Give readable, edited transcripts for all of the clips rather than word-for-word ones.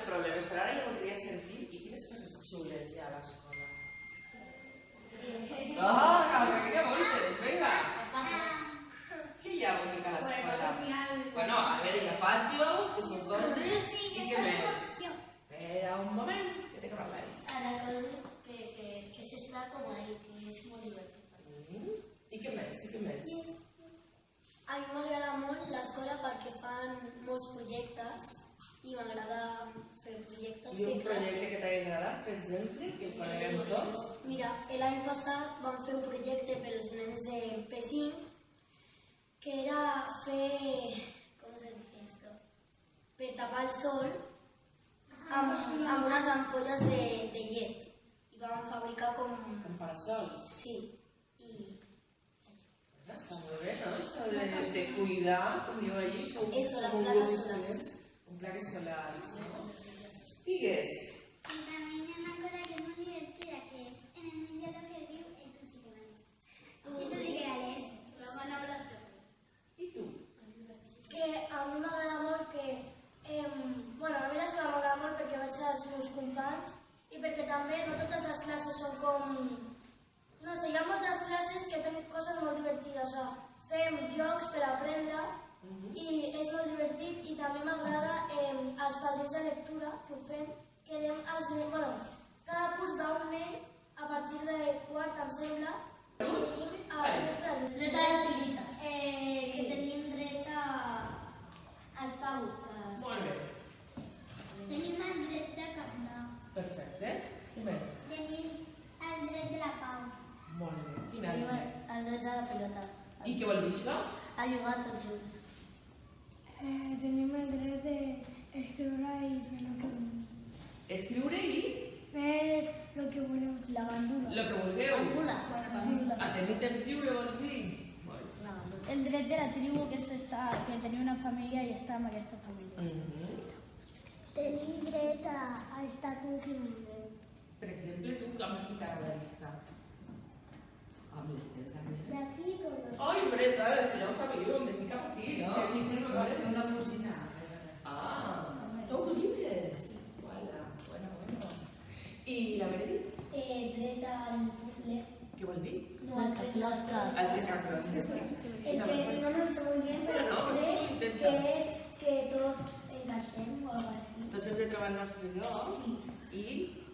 té problemes, però ara ja voldria sentir i quines coses xules hi ha a l'escola. Que boniques, vinga. Què hi ha bonic a l'escola? Bueno, a veure, hi ha patio, que són coses, i què més? Espera un moment, que té que parlar. Ara que s'està com ahí, que és molt divertit. I què més? I què més? A mi m'agrada molt l'escola perquè fan molts projectes i m'agrada fer projectes. I un projecte que t'hagi agradat, per exemple, que el coneguem tots? Mira, l'any passat vam fer un projecte per als nens de P5 que era fer, com se dice esto? Per tapar el sol amb unes ampolles de llet. I vam fabricar com... Com parasols? Sí. Està molt bé, no? Això de cuidar, com diu allí, Eso, las placas solares. Con plaques solares, no? Digues. También hay una cosa que es muy divertida, que es en el menjador que diu tu sí que vales. Tu sí que vales. I tu? Que a mi m'agrada molt que... Bueno, a mi l'escola m'agrada molt perquè vaig als meus companys i perquè també no totes les classes són com... No sé, hi ha moltes classes que fem coses molt divertides, o sigui, fem jocs per aprendre i és molt divertit i també m'agrada els padrins de lectura que ho fem, que anem als nens, bueno, cada curs va un nen a partir de quart, em sembla, i anem als nens per a Dret a l'activitat. Que tenim dret a estar buscades. Molt bé. Tenim el dret de cantar. Perfecte. Què més? Tenim el dret de la pau. Molt bé. Quin altre? el dret de la pilota, I què vol dir això? a jugar tots junts. Tenim el dret d'escriure i fer el que volem. Escriure i Fer el que volem. La bandula. lo que vulgueu. Sí. A tenir temps lliure, vols dir? El dret de la tribu, que és que tenir una família i estar amb aquesta família. Tenim dret a estar com qui vulguem. Per exemple, tu amb qui t'agrada estar? Amb les teves amigues? D'aquí com no. Ai, Breta, això ja ho sabíem, de qui cap aquí. És que aquí tenim una cosina. Ah, sou cosines? Voilà, bueno. I la Meredith? Dret al puzzle. Què vol dir? No, al closca. El dret a closques, sí. És que no me lo sé muy bien, Bueno, però pues crec intenta. que és que tots encaixem o algo així. Tots hem de trobar el nostre lloc i...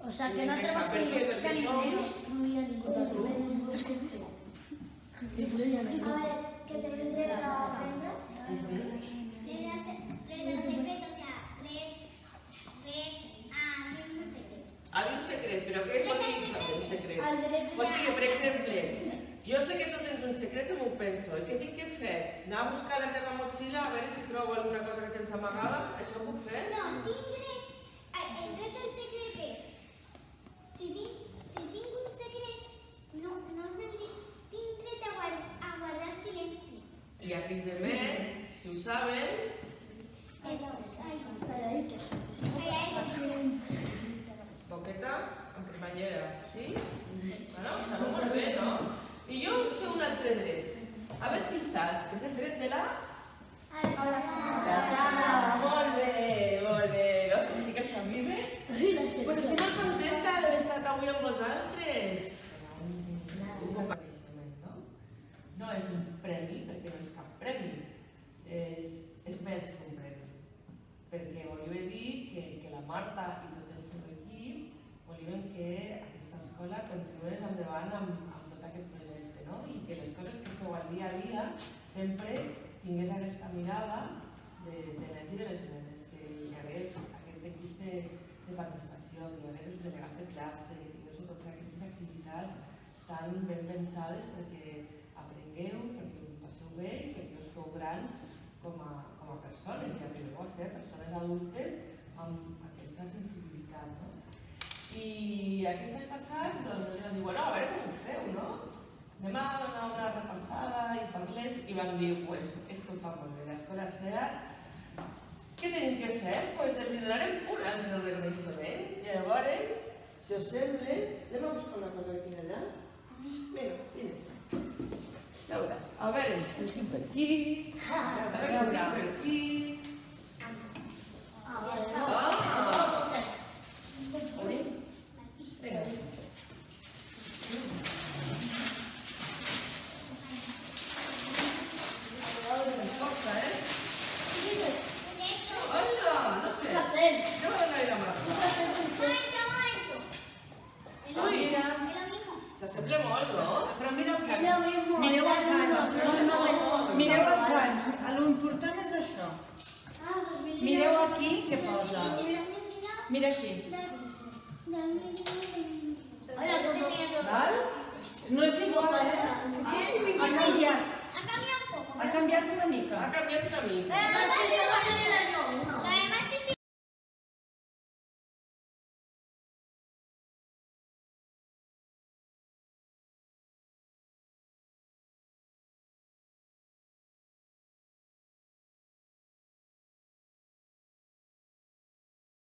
O sea, que no hem de tenemos saber que què, perquè som... A ver, que tenim dret a aprendre. Dret al secret, o sea, dret a abrir un secret. Había un secret, però què vol dir això, un secret? El dret O sigui, per exemple, jo sé que tu tens un secret i m'ho penso, i què tinc que fer? Anar a buscar la teva motxilla a veure si trobo alguna cosa que tens amagada? Això ho puc fer? No, tinc dret. El dret al secret és... Si tinc un secret, no és el dit. Tinc dret a guardar silenci. I aquells de més, si ho saben... Boqueta amb cremallera, sí? Bueno, sabeu molt bé, no? I jo sé un altre dret. A veure si el saps, que és el dret de la... Molt bé, molt bé. Veus com sí que el sabem més? Pues estic molt contenta d'haver estat avui amb vosaltres. Un reconeixement, no? No és un premi, perquè no és cap premi. És més que un premi. Perquè volíem dir que la Marta i tot el seu equip volíem que aquesta escola continués endavant amb tot aquest projecte, no? I que les coses que feu al dia a dia sempre tingués aquesta mirada de nens i de les nenes, que hi hagués aquests equips de participació, que hi hagués els delegats de classe, que tinguéssiu totes aquestes activitats tan ben pensades perquè aprengueu, perquè us ho passeu bé i perquè us feu grans com a persones i arribeu a ser persones adultes amb aquesta sensibilitat, no? I aquest any passat doncs, ens van dir, bueno, a veure com ho feu, no? Anem a donar una repassada i parlem i vam dir, pues, és que ho fa molt bé, l'escola SEAT. Què tenim que fer? Pues els donarem un altre reconeixement. I llavors, si us sembla, anem a buscar una cosa aquí allà. Vinga. Ja veuràs. A veure, deixem per aquí. A veure, per aquí. l'important és això. Mireu aquí què posa. Mira aquí. Val? No és igual, Ha canviat. Ha cambiado un poco. Ha canviat una mica. Ha canviat una mica.